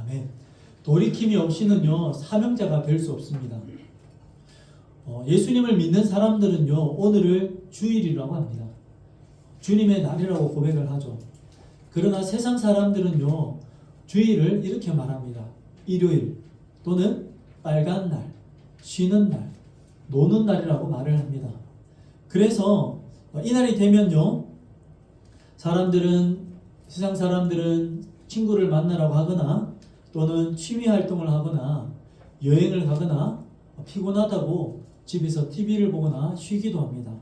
아멘. 돌이킴이 없이는요 사명자가 될 수 없습니다. 예수님을 믿는 사람들은요 오늘을 주일이라고 합니다. 주님의 날이라고 고백을 하죠. 그러나 세상 사람들은요 주일을 이렇게 말합니다. 일요일 또는 빨간 날, 쉬는 날, 노는 날이라고 말을 합니다. 그래서 이날이 되면요 세상 사람들은 친구를 만나라고 하거나 또는 취미 활동을 하거나 여행을 가거나 피곤하다고 집에서 TV를 보거나 쉬기도 합니다.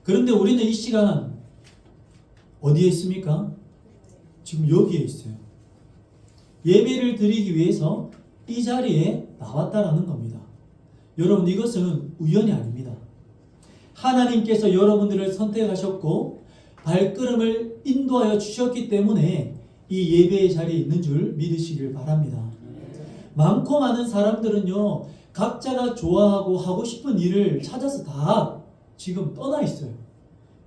그런데 우리는 이 시간 어디에 있습니까? 지금 여기에 있어요. 예배를 드리기 위해서 이 자리에 나왔다라는 겁니다. 여러분 이것은 우연이 아닙니다. 하나님께서 여러분들을 선택하셨고 발걸음을 인도하여 주셨기 때문에 이 예배의 자리에 있는 줄 믿으시길 바랍니다. 많고 많은 사람들은요 각자가 좋아하고 하고 싶은 일을 찾아서 다 지금 떠나 있어요.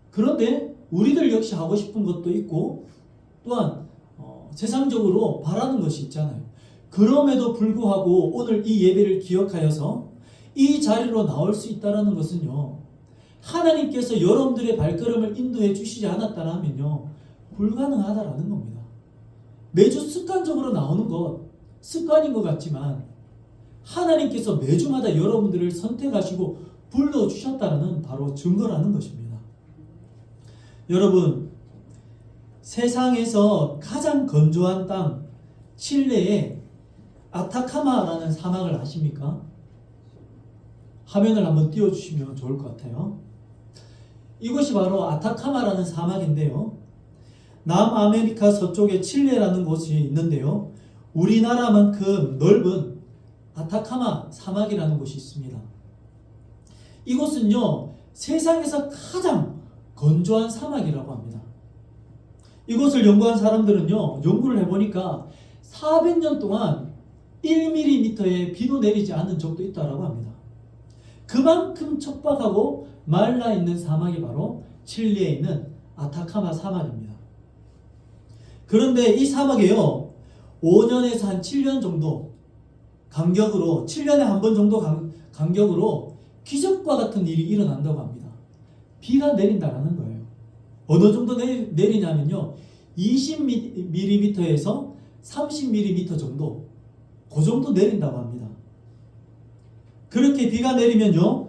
그런데 우리들 역시 하고 싶은 것도 있고 또한 세상적으로 바라는 것이 있잖아요. 그럼에도 불구하고 오늘 이 예배를 기억하여서 이 자리로 나올 수 있다는 것은요 하나님께서 여러분들의 발걸음을 인도해 주시지 않았다면요 불가능하다라는 겁니다. 매주 습관적으로 나오는 것 습관인 것 같지만 하나님께서 매주마다 여러분들을 선택하시고 불러주셨다는 바로 증거라는 것입니다. 여러분 세상에서 가장 건조한 땅 칠레의 아타카마라는 사막을 아십니까? 화면을 한번 띄워주시면 좋을 것 같아요. 이곳이 바로 아타카마라는 사막인데요. 남아메리카 서쪽에 칠레라는 곳이 있는데요. 우리나라만큼 넓은 아타카마 사막이라는 곳이 있습니다. 이곳은요 세상에서 가장 건조한 사막이라고 합니다. 이곳을 연구한 사람들은요 연구를 해보니까 400년 동안 1mm의 비도 내리지 않은 적도 있다고 합니다. 그만큼 척박하고 말라있는 사막이 바로 칠리에 있는 아타카마 사막입니다. 그런데 이 사막에요 5년에서 한 7년 정도 간격으로 7년에 한 번 정도 간격으로 기적과 같은 일이 일어난다고 합니다. 비가 내린다는 거예요. 어느 정도 내리냐면요 20mm에서 30mm 정도 그 정도 내린다고 합니다. 그렇게 비가 내리면요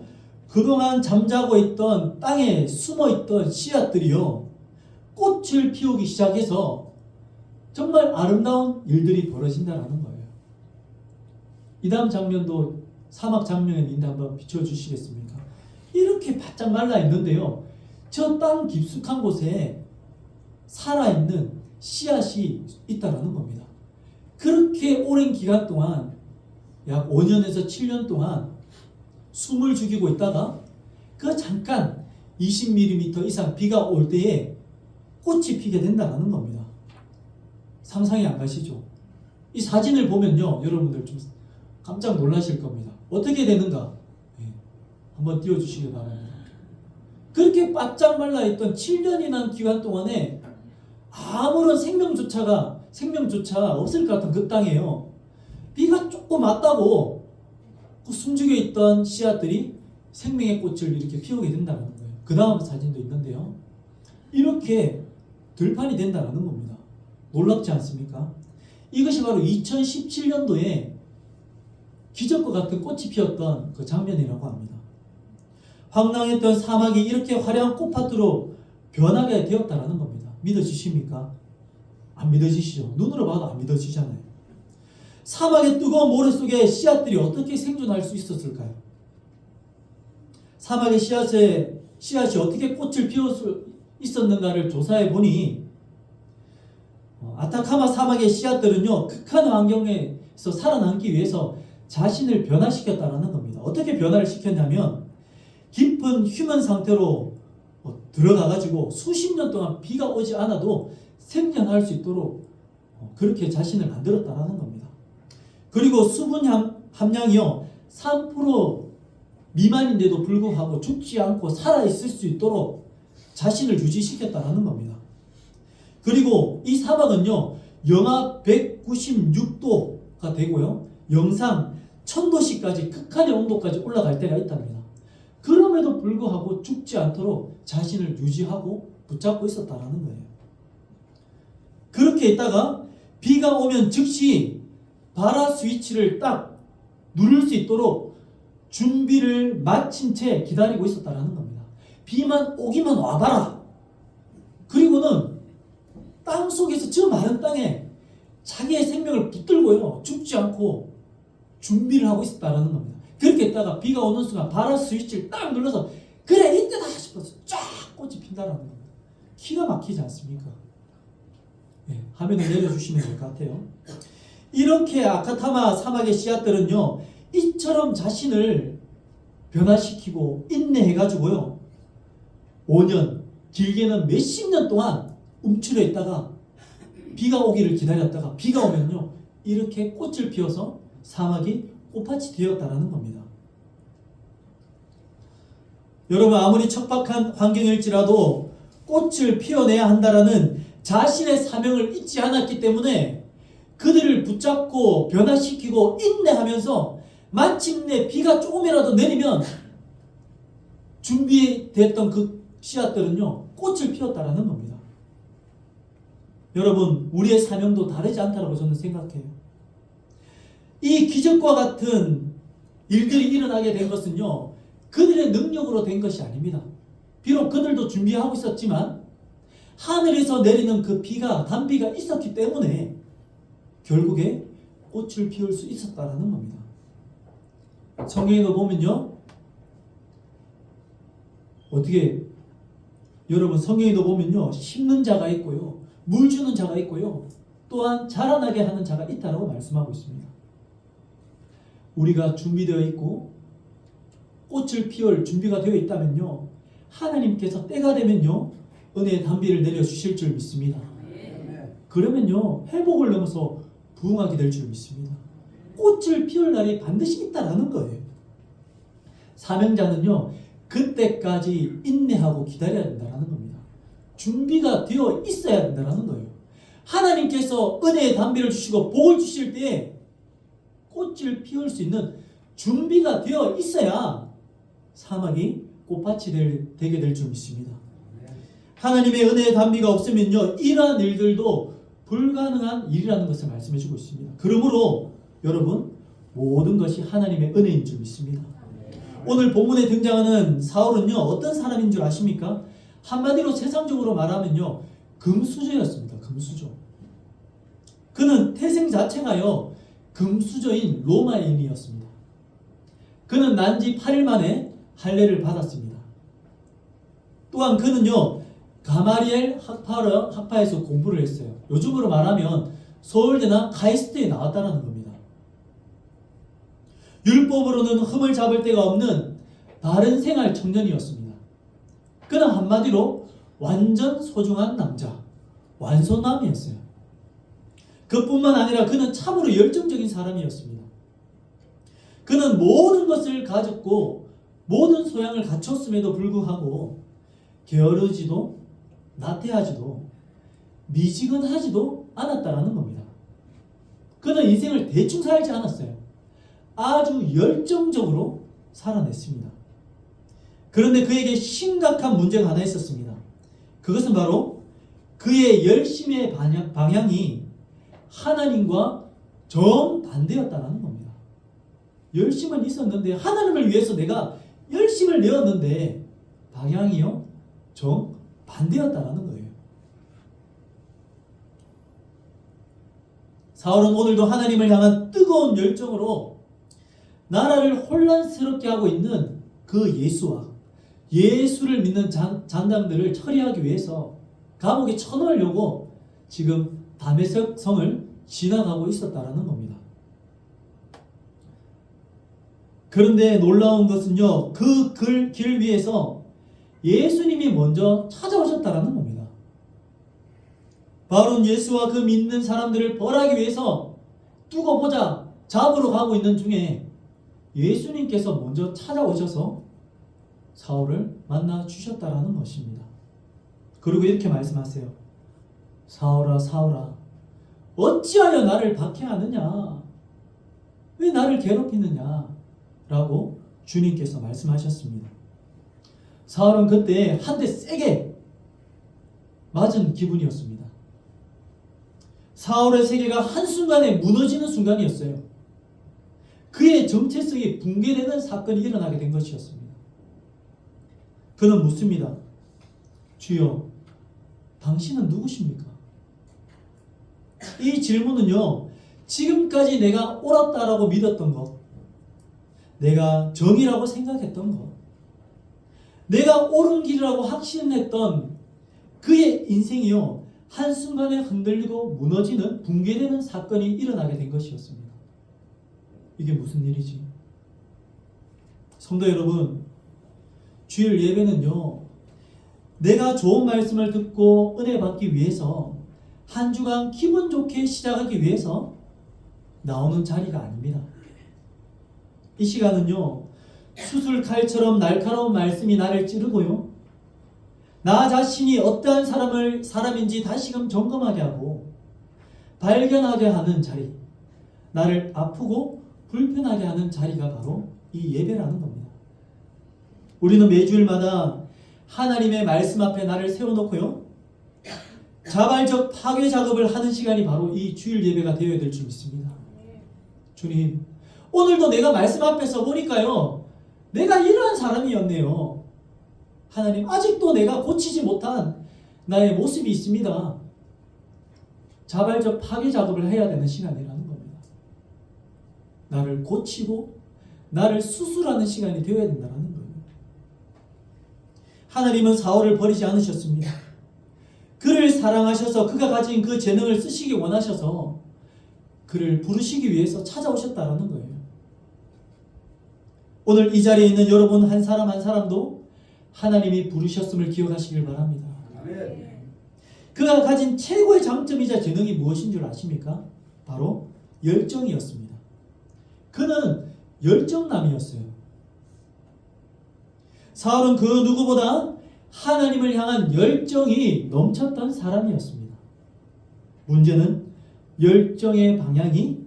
그동안 잠자고 있던 땅에 숨어있던 씨앗들이요 꽃을 피우기 시작해서 정말 아름다운 일들이 벌어진다는 거예요. 이 다음 장면도 사막 장면인데 한번 비춰주시겠습니까? 이렇게 바짝 말라 있는데요 저 땅 깊숙한 곳에 살아있는 씨앗이 있다는 겁니다. 그렇게 오랜 기간 동안 약 5년에서 7년 동안 숨을 죽이고 있다가 그 잠깐 20mm 이상 비가 올 때에 꽃이 피게 된다는 겁니다. 상상이 안 가시죠? 이 사진을 보면요 여러분들 좀 깜짝 놀라실 겁니다. 어떻게 되는가? 한번 띄워주시기 바랍니다. 그렇게 바짝 말라있던 7년이나 기간 동안에 아무런 생명조차 없을 것 같은 그 땅에요 비가 조금 왔다고 그 숨죽여 있던 씨앗들이 생명의 꽃을 이렇게 피우게 된다는 거예요. 그 다음 사진도 있는데요 이렇게 들판이 된다는 겁니다. 놀랍지 않습니까? 이것이 바로 2017년도에 기적과 같은 꽃이 피었던 그 장면이라고 합니다. 황량했던 사막이 이렇게 화려한 꽃밭으로 변하게 되었다는 겁니다. 믿어지십니까? 안 믿어지시죠? 눈으로 봐도 안 믿어지잖아요. 사막의 뜨거운 모래 속에 씨앗들이 어떻게 생존할 수 있었을까요? 사막의 씨앗이 어떻게 꽃을 피울 수 있었는가를 조사해 보니 아타카마 사막의 씨앗들은요 극한 환경에서 살아남기 위해서 자신을 변화시켰다는 겁니다. 어떻게 변화를 시켰냐면 깊은 휴면 상태로 들어가가지고 수십 년 동안 비가 오지 않아도 생존할 수 있도록 그렇게 자신을 만들었다는 겁니다. 그리고 수분 함량이요 3% 미만인데도 불구하고 죽지 않고 살아있을 수 있도록 자신을 유지시켰다는 겁니다. 그리고 이 사막은요 영하 100 196도가 되고요. 영상 1000도씨까지 극한의 온도까지 올라갈 때가 있답니다. 그럼에도 불구하고 죽지 않도록 자신을 유지하고 붙잡고 있었다라는 거예요. 그렇게 있다가 비가 오면 즉시 발화 스위치를 딱 누를 수 있도록 준비를 마친 채 기다리고 있었다라는 겁니다. 비만 오기만 와봐라. 그리고는 땅 속에서 저 마른 땅에 자기의 생명을 붙들고요. 죽지 않고 준비를 하고 있었다라는 겁니다. 그렇게 있다가 비가 오는 순간 발화 스위치를 딱 눌러서 그래 이때다 싶어서 쫙 꽃이 핀다라는 겁니다. 기가 막히지 않습니까? 네, 화면을 내려주시면 될 것 같아요. 이렇게 아카타마 사막의 씨앗들은요, 이처럼 자신을 변화시키고 인내해가지고요, 5년, 길게는 몇십 년 동안 움츠려 있다가 비가 오기를 기다렸다가 비가 오면요, 이렇게 꽃을 피워서 사막이 꽃밭이 되었다라는 겁니다. 여러분, 아무리 척박한 환경일지라도 꽃을 피워내야 한다라는 자신의 사명을 잊지 않았기 때문에 그들을 붙잡고 변화시키고 인내하면서 마침내 비가 조금이라도 내리면 준비됐던 그 씨앗들은요, 꽃을 피웠다라는 겁니다. 여러분, 우리의 사명도 다르지 않다라고 저는 생각해요. 이 기적과 같은 일들이 일어나게 된 것은요, 그들의 능력으로 된 것이 아닙니다. 비록 그들도 준비하고 있었지만 하늘에서 내리는 그 비가, 단비가 있었기 때문에 결국에 꽃을 피울 수 있었다라는 겁니다. 성경에도 보면요, 어떻게 여러분, 성경에도 보면요, 심는 자가 있고요, 물 주는 자가 있고요, 또한 자라나게 하는 자가 있다라고 말씀하고 있습니다. 우리가 준비되어 있고 꽃을 피울 준비가 되어 있다면요, 하나님께서 때가 되면요, 은혜의 단비를 내려주실 줄 믿습니다. 그러면요, 회복을 넘어서 부흥하게 될 줄 믿습니다. 꽃을 피울 날이 반드시 있다라는 거예요. 사명자는요, 그때까지 인내하고 기다려야 된다는 겁니다. 준비가 되어 있어야 된다는 거예요. 하나님께서 은혜의 단비를 주시고 복을 주실 때에 꽃을 피울 수 있는 준비가 되어 있어야 사막이 꽃밭이 되게 될 줄 믿습니다. 하나님의 은혜의 단비가 없으면요, 이러한 일들도 불가능한 일이라는 것을 말씀해 주고 있습니다. 그러므로 여러분, 모든 것이 하나님의 은혜인 줄 믿습니다. 오늘 본문에 등장하는 사울은요, 어떤 사람인 줄 아십니까? 한마디로 세상적으로 말하면요, 금수저였습니다. 금수저. 그는 태생 자체가요, 금수저인 로마인이었습니다. 그는 난지 8일 만에 할례를 받았습니다. 또한 그는요, 가마리엘 학파에서 공부를 했어요. 요즘으로 말하면 서울대나 카이스트에 나왔다는 겁니다. 율법으로는 흠을 잡을 데가 없는 바른 생활 청년이었습니다. 그는 한마디로 완전 소중한 남자, 완소남이었어요. 그뿐만 아니라 그는 참으로 열정적인 사람이었습니다. 그는 모든 것을 가졌고 모든 소양을 갖췄음에도 불구하고 게으르지도 나태하지도 미지근하지도 않았다라는 겁니다. 그는 인생을 대충 살지 않았어요. 아주 열정적으로 살아냈습니다. 그런데 그에게 심각한 문제가 하나 있었습니다. 그것은 바로 그의 열심의 방향이 하나님과 정반대였다는 겁니다. 열심은 있었는데, 하나님을 위해서 내가 열심을 내었는데 방향이요, 정반대였다는 거예요. 사울은 오늘도 하나님을 향한 뜨거운 열정으로 나라를 혼란스럽게 하고 있는 그 예수와 예수를 믿는 잔당들을 처리하기 위해서 감옥에 쳐넣으려고 지금 다메섹 성을 지나가고 있었다라는 겁니다. 그런데 놀라운 것은요, 그 길 위에서 예수님이 먼저 찾아오셨다라는 겁니다. 바로 예수와 그 믿는 사람들을 벌하기 위해서 두고 보자 잡으러 가고 있는 중에 예수님께서 먼저 찾아오셔서 사울을 만나 주셨다라는 것입니다. 그리고 이렇게 말씀하세요. 사울아, 사울아, 어찌하여 나를 박해하느냐? 왜 나를 괴롭히느냐? 라고 주님께서 말씀하셨습니다. 사울은 그때 한 대 세게 맞은 기분이었습니다. 사울의 세계가 한순간에 무너지는 순간이었어요. 그의 정체성이 붕괴되는 사건이 일어나게 된 것이었습니다. 그는 묻습니다. 주여, 당신은 누구십니까? 이 질문은요, 지금까지 내가 옳았다라고 믿었던 것, 내가 정의라고 생각했던 것, 내가 옳은 길이라고 확신했던 그의 인생이요, 한순간에 흔들리고 무너지는 붕괴되는 사건이 일어나게 된 것이었습니다. 이게 무슨 일이지? 성도 여러분, 주일 예배는요, 내가 좋은 말씀을 듣고 은혜 받기 위해서 한 주간 기분 좋게 시작하기 위해서 나오는 자리가 아닙니다. 이 시간은요, 수술칼처럼 날카로운 말씀이 나를 찌르고요, 나 자신이 어떠한 사람인지 다시금 점검하게 하고 발견하게 하는 자리, 나를 아프고 불편하게 하는 자리가 바로 이 예배라는 겁니다. 우리는 매주일마다 하나님의 말씀 앞에 나를 세워놓고요, 자발적 파괴 작업을 하는 시간이 바로 이 주일 예배가 되어야 될 줄 믿습니다. 주님, 오늘도 내가 말씀 앞에 서보니까요, 내가 이러한 사람이었네요. 하나님, 아직도 내가 고치지 못한 나의 모습이 있습니다. 자발적 파괴 작업을 해야 되는 시간이라는 겁니다. 나를 고치고 나를 수술하는 시간이 되어야 된다는 거예요. 하나님은 사울을 버리지 않으셨습니다. 그를 사랑하셔서 그가 가진 그 재능을 쓰시기 원하셔서 그를 부르시기 위해서 찾아오셨다는 거예요. 오늘 이 자리에 있는 여러분 한 사람 한 사람도 하나님이 부르셨음을 기억하시길 바랍니다. 그가 가진 최고의 장점이자 재능이 무엇인 줄 아십니까? 바로 열정이었습니다. 그는 열정남이었어요. 사울은 그 누구보다 하나님을 향한 열정이 넘쳤던 사람이었습니다. 문제는 열정의 방향이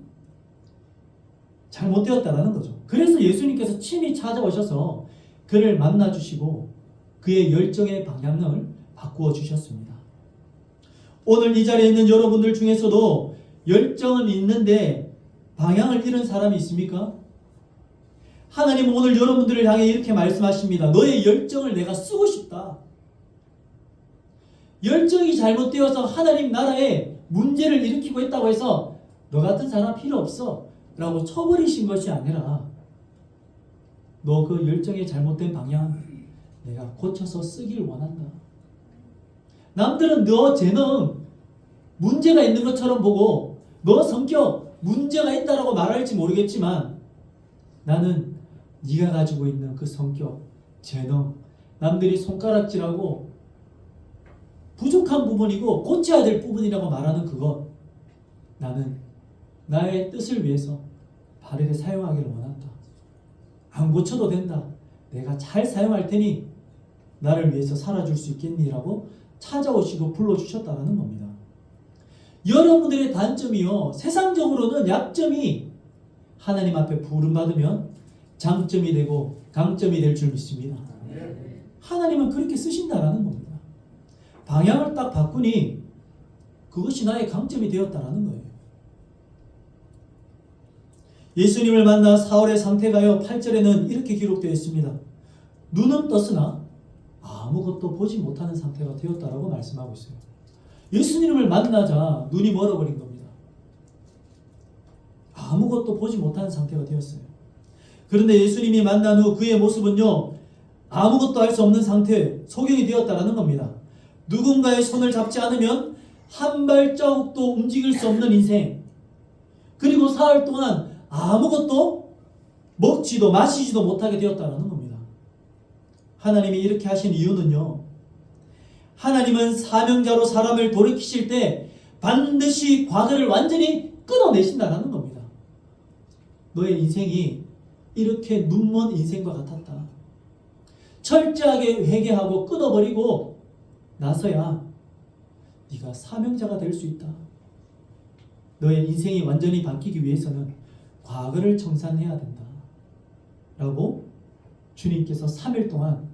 잘못되었다는 거죠. 그래서 예수님께서 친히 찾아오셔서 그를 만나주시고 그의 열정의 방향을 바꾸어 주셨습니다. 오늘 이 자리에 있는 여러분들 중에서도 열정은 있는데 방향을 잃은 사람이 있습니까? 하나님은 오늘 여러분들을 향해 이렇게 말씀하십니다. 너의 열정을 내가 쓰고 싶다. 열정이 잘못되어서 하나님 나라에 문제를 일으키고 있다고 해서 너 같은 사람 필요 없어 라고 쳐버리신 것이 아니라 너 그 열정의 잘못된 방향 내가 고쳐서 쓰길 원한다. 남들은 너 재능 문제가 있는 것처럼 보고 너 성격 문제가 있다라고 말할지 모르겠지만 나는 네가 가지고 있는 그 성격, 재능, 남들이 손가락질하고 부족한 부분이고 고쳐야 될 부분이라고 말하는 그것, 나는 나의 뜻을 위해서 바르게 사용하기를 원한다. 안 고쳐도 된다. 내가 잘 사용할 테니 나를 위해서 살아줄 수 있겠니라고 찾아오시고 불러주셨다는 겁니다. 여러분들의 단점이요, 세상적으로는 약점이 하나님 앞에 부름받으면 장점이 되고 강점이 될 줄 믿습니다. 하나님은 그렇게 쓰신다라는 겁니다. 방향을 딱 바꾸니 그것이 나의 강점이 되었다라는 거예요. 예수님을 만나 사울의 상태가요, 8절에는 이렇게 기록되어 있습니다. 눈은 떴으나 아무것도 보지 못하는 상태가 되었다라고 말씀하고 있어요. 예수님을 만나자 눈이 멀어버린 겁니다. 아무것도 보지 못하는 상태가 되었어요. 그런데 예수님이 만난 후 그의 모습은요, 아무것도 할 수 없는 상태, 소경이 되었다라는 겁니다. 누군가의 손을 잡지 않으면 한 발자국도 움직일 수 없는 인생, 그리고 사흘 동안 아무것도 먹지도 마시지도 못하게 되었다는 겁니다. 하나님이 이렇게 하신 이유는요, 하나님은 사명자로 사람을 돌이키실 때 반드시 과거를 완전히 끊어내신다는 겁니다. 너의 인생이 이렇게 눈먼 인생과 같았다. 철저하게 회개하고 끊어버리고 나서야 네가 사명자가 될 수 있다. 너의 인생이 완전히 바뀌기 위해서는 과거를 청산해야 된다 라고 주님께서 3일 동안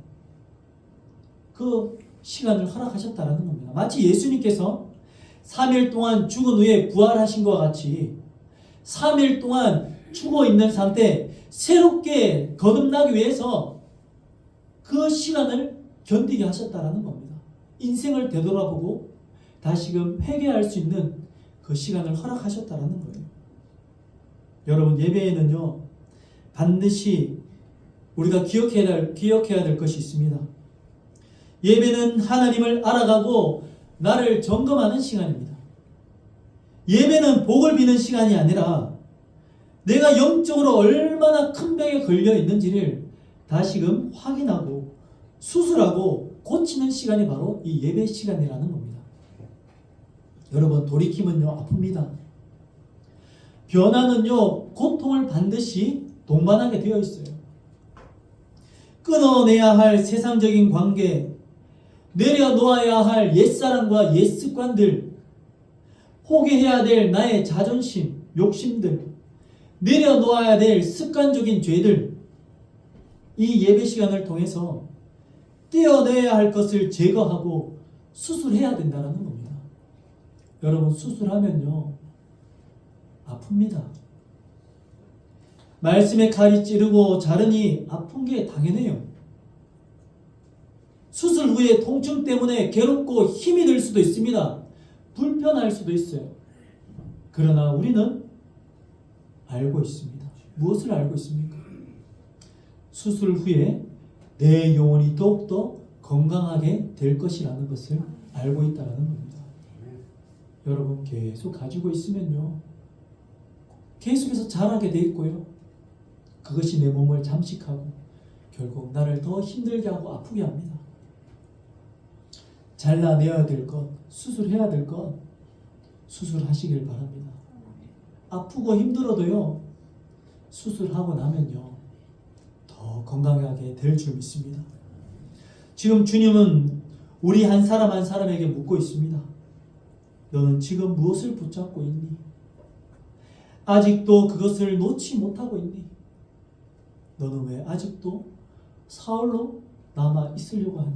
그 시간을 허락하셨다는 겁니다. 마치 예수님께서 3일 동안 죽은 후에 부활하신 것과 같이 3일 동안 죽어 있는 상태 새롭게 거듭나기 위해서 그 시간을 견디게 하셨다는 겁니다. 인생을 되돌아보고 다시금 회개할 수 있는 그 시간을 허락하셨다는 거예요. 여러분, 예배에는요 반드시 우리가 기억해야 될 것이 있습니다. 예배는 하나님을 알아가고 나를 점검하는 시간입니다. 예배는 복을 비는 시간이 아니라 내가 영적으로 얼마나 큰 병에 걸려 있는지를 다시금 확인하고 수술하고 고치는 시간이 바로 이 예배 시간이라는 겁니다. 여러분, 돌이키면요 아픕니다. 변화는요 고통을 반드시 동반하게 되어 있어요. 끊어내야 할 세상적인 관계, 내려놓아야 할 옛사랑과 옛습관들, 포기해야 될 나의 자존심, 욕심들, 내려놓아야 될 습관적인 죄들, 이 예배 시간을 통해서 떼어내야 할 것을 제거하고 수술해야 된다는 겁니다. 여러분, 수술하면요 아픕니다. 말씀에 칼이 찌르고 자르니 아픈 게 당연해요. 수술 후에 통증 때문에 괴롭고 힘이 들 수도 있습니다. 불편할 수도 있어요. 그러나 우리는 알고 있습니다. 무엇을 알고 있습니까? 수술 후에 내 영혼이 더욱더 건강하게 될 것이라는 것을 알고 있다는 겁니다. 여러분, 계속 가지고 있으면요 계속해서 자라게 돼 있고요 그것이 내 몸을 잠식하고 결국 나를 더 힘들게 하고 아프게 합니다. 잘라내야 될 것, 수술해야 될 것, 수술하시길 바랍니다. 아프고 힘들어도요 수술하고 나면요 더 건강하게 될 줄 믿습니다. 지금 주님은 우리 한 사람 한 사람에게 묻고 있습니다. 너는 지금 무엇을 붙잡고 있니? 아직도 그것을 놓지 못하고 있니? 너는 왜 아직도 사흘로 남아 있으려고 하니?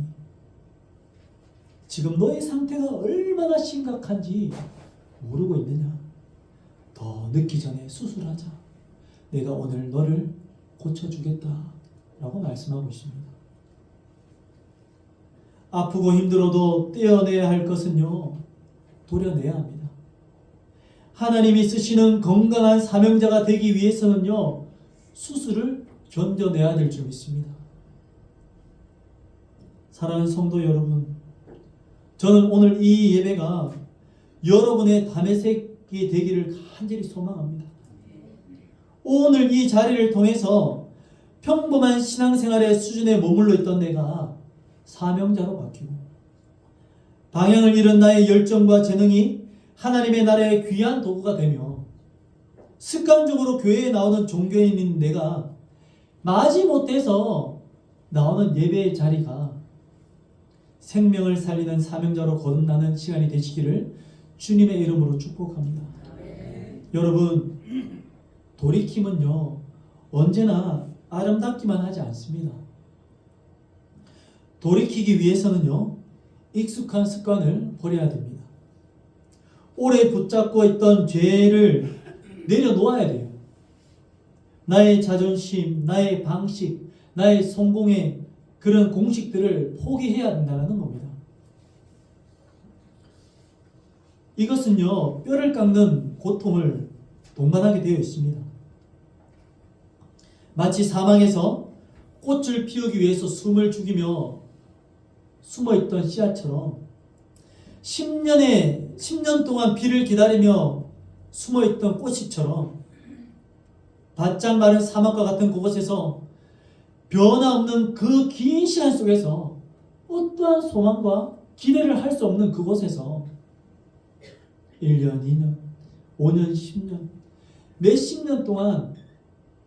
지금 너의 상태가 얼마나 심각한지 모르고 있느냐? 더 늦기 전에 수술하자. 내가 오늘 너를 고쳐주겠다 라고 말씀하고 있습니다. 아프고 힘들어도 떼어내야 할 것은요 도려내야 합니다. 하나님이 쓰시는 건강한 사명자가 되기 위해서는요 수술을 견뎌내야 될 줄 믿습니다. 사랑하는 성도 여러분, 저는 오늘 이 예배가 여러분의 담에색이 되기를 간절히 소망합니다. 오늘 이 자리를 통해서 평범한 신앙생활의 수준에 머물러 있던 내가 사명자로 바뀌고 방향을 잃은 나의 열정과 재능이 하나님의 나라의 귀한 도구가 되며 습관적으로 교회에 나오는 종교인인 내가 마지못해서 나오는 예배의 자리가 생명을 살리는 사명자로 거듭나는 시간이 되시기를 주님의 이름으로 축복합니다. 여러분, 돌이킴은요 언제나 아름답기만 하지 않습니다. 돌이키기 위해서는요 익숙한 습관을 버려야 됩니다. 오래 붙잡고 있던 죄를 내려놓아야 돼요. 나의 자존심, 나의 방식, 나의 성공의 그런 공식들을 포기해야 된다는 겁니다. 이것은요 뼈를 깎는 고통을 동반하게 되어 있습니다. 마치 사막에서 꽃을 피우기 위해서 숨을 죽이며 숨어있던 씨앗처럼 10년 동안 비를 기다리며 숨어있던 꽃이처럼 바짝 마른 사막과 같은 그곳에서 변화없는 그 긴 시간 속에서 어떠한 소망과 기대를 할 수 없는 그곳에서 1년, 2년, 5년, 10년, 몇십 년 동안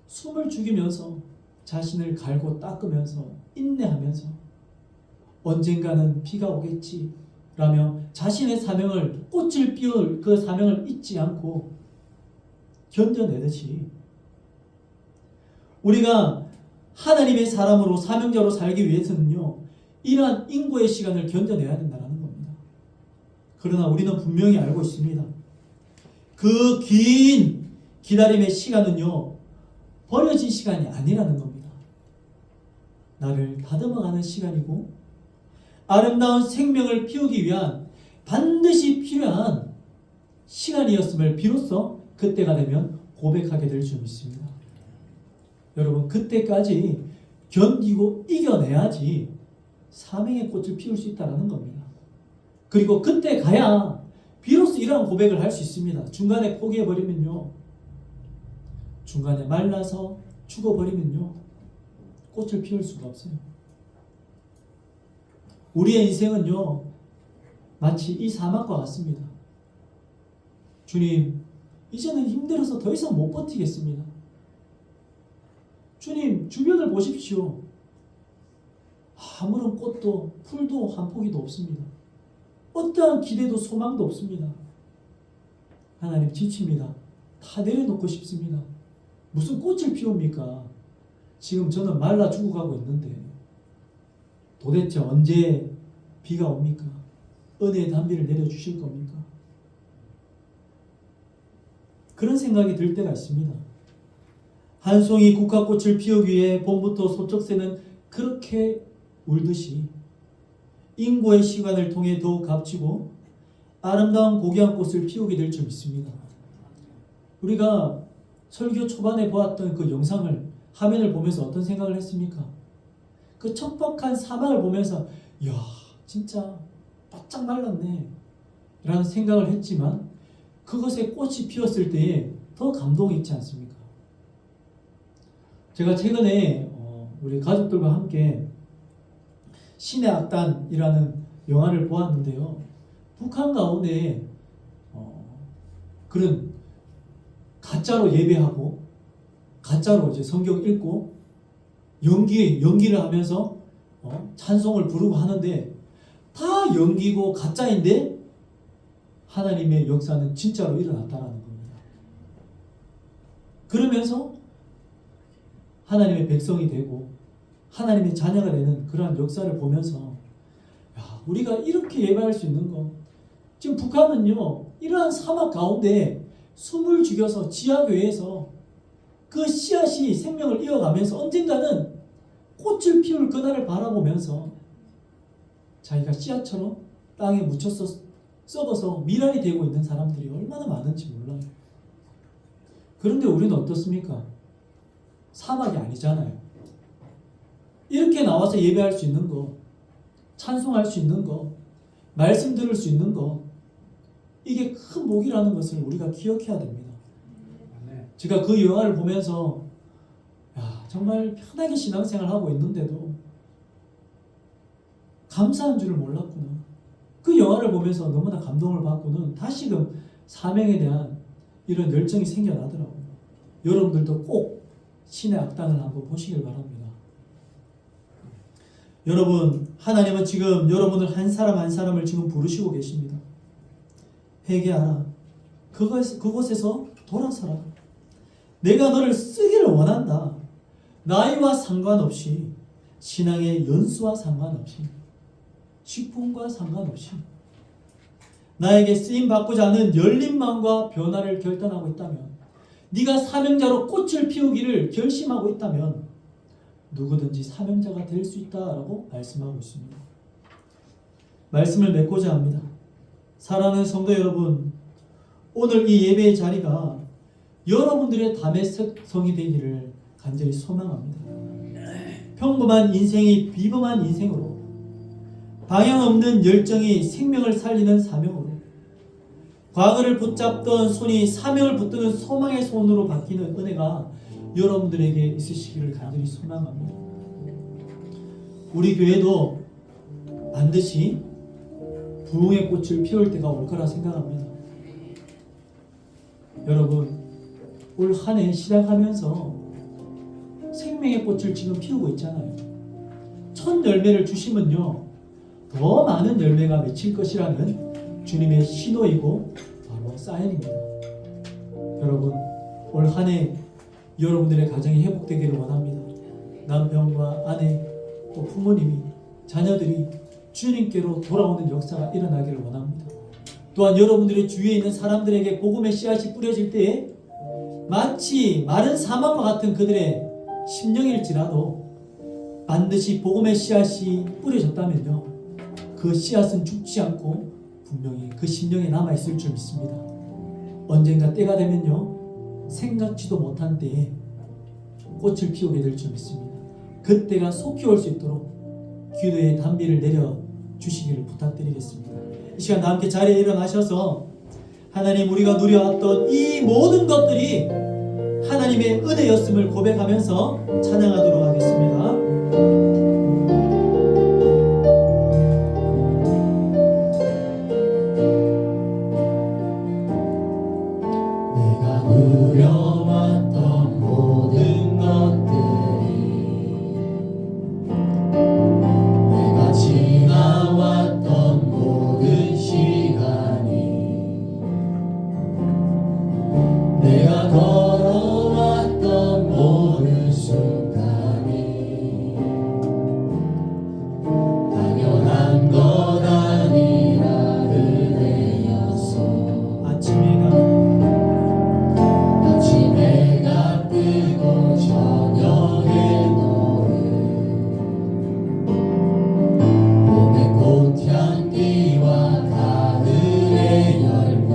숨을 죽이면서 자신을 갈고 닦으면서 인내하면서 언젠가는 비가 오겠지 라며 자신의 사명을, 꽃을 피울 그 사명을 잊지 않고 견뎌내듯이 우리가 하나님의 사람으로 사명자로 살기 위해서는요, 이러한 인고의 시간을 견뎌내야 된다는 겁니다. 그러나 우리는 분명히 알고 있습니다. 그 긴 기다림의 시간은요, 버려진 시간이 아니라는 겁니다. 나를 다듬어가는 시간이고 아름다운 생명을 피우기 위한 반드시 필요한 시간이었음을 비로소 그때가 되면 고백하게 될 줄 믿습니다. 여러분, 그때까지 견디고 이겨내야지 사명의 꽃을 피울 수 있다는 겁니다. 그리고 그때 가야 비로소 이러한 고백을 할 수 있습니다. 중간에 포기해버리면요, 중간에 말라서 죽어버리면요, 꽃을 피울 수가 없어요. 우리의 인생은요, 마치 이 사막과 같습니다. 주님, 이제는 힘들어서 더 이상 못 버티겠습니다. 주님, 주변을 보십시오. 아무런 꽃도 풀도 한 포기도 없습니다. 어떠한 기대도 소망도 없습니다. 하나님, 지칩니다. 다 내려놓고 싶습니다. 무슨 꽃을 피웁니까? 지금 저는 말라 죽어가고 있는데 도대체 언제 비가 옵니까? 은혜의 단비를 내려주실 겁니까? 그런 생각이 들 때가 있습니다. 한 송이 국화꽃을 피우기 위해 봄부터 소쩍새는 그렇게 울듯이 인고의 시간을 통해 더욱 값지고 아름다운 고귀한 꽃을 피우게 될 줄 믿습니다. 우리가 설교 초반에 보았던 그 영상을, 화면을 보면서 어떤 생각을 했습니까? 그 척박한 사막을 보면서 이야, 진짜 바짝 말랐네 라는 생각을 했지만 그것에 꽃이 피었을 때에 더 감동이 있지 않습니까? 제가 최근에 우리 가족들과 함께 신의 악단이라는 영화를 보았는데요, 북한 가운데 그런 가짜로 예배하고 가짜로 이제 성경 읽고 연기를 하면서 찬송을 부르고 하는데 다 연기고 가짜인데 하나님의 역사는 진짜로 일어났다는 겁니다. 그러면서 하나님의 백성이 되고 하나님의 자녀가 되는 그러한 역사를 보면서 야, 우리가 이렇게 예배할 수 있는 거, 지금 북한은요, 이러한 사막 가운데 숨을 죽여서 지하교회에서 그 씨앗이 생명을 이어가면서 언젠가는 꽃을 피울 그날을 바라보면서 자기가 씨앗처럼 땅에 묻혀서 썩어서 미랄이 되고 있는 사람들이 얼마나 많은지 몰라요. 그런데 우리는 어떻습니까? 사막이 아니잖아요. 이렇게 나와서 예배할 수 있는 거, 찬송할 수 있는 거, 말씀 들을 수 있는 거, 이게 큰 복이라는 것을 우리가 기억해야 됩니다. 제가 그 영화를 보면서 야, 정말 편하게 신앙생활을 하고 있는데도 감사한 줄을 몰랐구나. 그 영화를 보면서 너무나 감동을 받고는 다시금 사명에 대한 이런 열정이 생겨나더라고요. 여러분들도 꼭 신의 악단을 한번 보시길 바랍니다. 여러분, 하나님은 지금 여러분을 한 사람 한 사람을 지금 부르시고 계십니다. 회개하라. 그곳에서 돌아서라. 내가 너를 쓰기를 원한다. 나이와 상관없이, 신앙의 연수와 상관없이, 식품과 상관없이 나에게 쓰임 받고자 하는 열린 마음과 변화를 결단하고 있다면, 네가 사명자로 꽃을 피우기를 결심하고 있다면 누구든지 사명자가 될 수 있다라고 말씀하고 있습니다. 말씀을 맺고자 합니다. 사랑하는 성도 여러분, 오늘 이 예배의 자리가 여러분들의 담의 성이 되기를 간절히 소망합니다. 평범한 인생이 비범한 인생으로, 방향 없는 열정이 생명을 살리는 사명으로, 과거를 붙잡던 손이 사명을 붙드는 소망의 손으로 바뀌는 은혜가 여러분들에게 있으시기를 간절히 소망합니다. 우리 교회도 반드시 부흥의 꽃을 피울 때가 올 거라 생각합니다. 여러분, 올 한 해 시작하면서 생명의 꽃을 지금 피우고 있잖아요. 첫 열매를 주시면요, 더 많은 열매가 맺힐 것이라는 주님의 신호이고 바로 사인입니다. 여러분, 올 한 해 여러분들의 가정이 회복되기를 원합니다. 남편과 아내, 또 부모님이, 자녀들이 주님께로 돌아오는 역사가 일어나기를 원합니다. 또한 여러분들의 주위에 있는 사람들에게 복음의 씨앗이 뿌려질 때에 마치 마른 사막과 같은 그들의 심령일지라도 반드시 복음의 씨앗이 뿌려졌다면요, 그 씨앗은 죽지 않고 분명히 그 심령에 남아있을 줄 믿습니다. 언젠가 때가 되면요, 생각지도 못한 때에 꽃을 피우게 될 줄 믿습니다. 그때가 속히 올 수 있도록 기도의 단비를 내려주시기를 부탁드리겠습니다. 이 시간 다 함께 자리에 일어나셔서 하나님, 우리가 누려왔던 이 모든 것들이 하나님의 은혜였음을 고백하면서 찬양하도록 하겠습니다. 내가 누려왔던 모든 것들이, 내가 지나왔던 모든 시간이, 내가 걸어왔던 모든 순간이 당연한 것 아니라 은혜였어. 아침해가 뜨고 저녁에 노을, 봄의 꽃향기와 가을의 열매,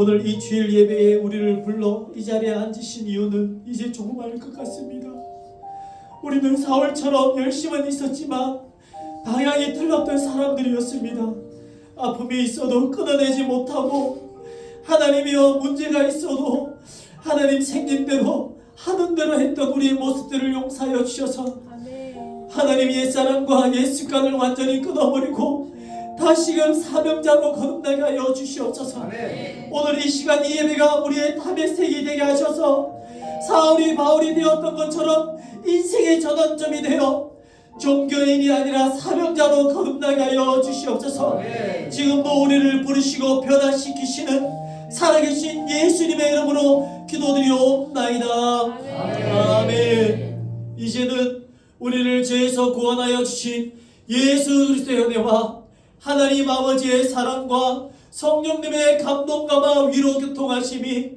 오늘 이 주일 예배에 우리를 불러 이 자리에 앉으신 이유는 이제 조금 알 것 같습니다. 우리는 사울처럼 열심은 있었지만 방향이 틀렸던 사람들이었습니다. 아픔이 있어도 끊어내지 못하고, 하나님이여 문제가 있어도 하나님 생긴 대로 하는 대로 했던 우리의 모습들을 용서하여 주셔서 하나님 옛사람과 옛습관을 완전히 끊어버리고 다시금 사명자로 거듭나게 하여 주시옵소서. 오늘 이 시간 이 예배가 우리의 탐의색이 되게 하셔서 사울이 바울이 되었던 것처럼 인생의 전환점이 되어 종교인이 아니라 사명자로 거듭나게 하여 주시옵소서. 지금도 우리를 부르시고 변화시키시는 살아계신 예수님의 이름으로 기도드리옵나이다. 아멘. 이제는 우리를 죄에서 구원하여 주신 예수 그리스도의 은혜와 하나님 아버지의 사랑과 성령님의 감동감화 위로 교통하심이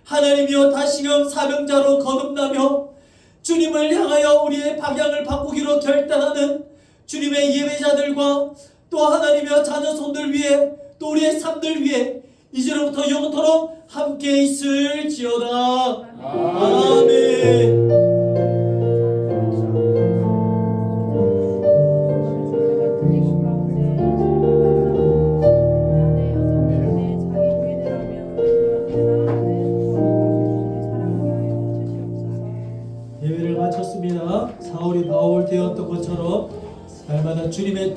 하나님이여 다시금 사명자로 거듭나며 주님을 향하여 우리의 방향을 바꾸기로 결단하는 주님의 예배자들과 또 하나님이여 자녀손들 위해 또 우리의 삶들 위해 이제로부터 영원토록 함께 있을지어다. 아멘.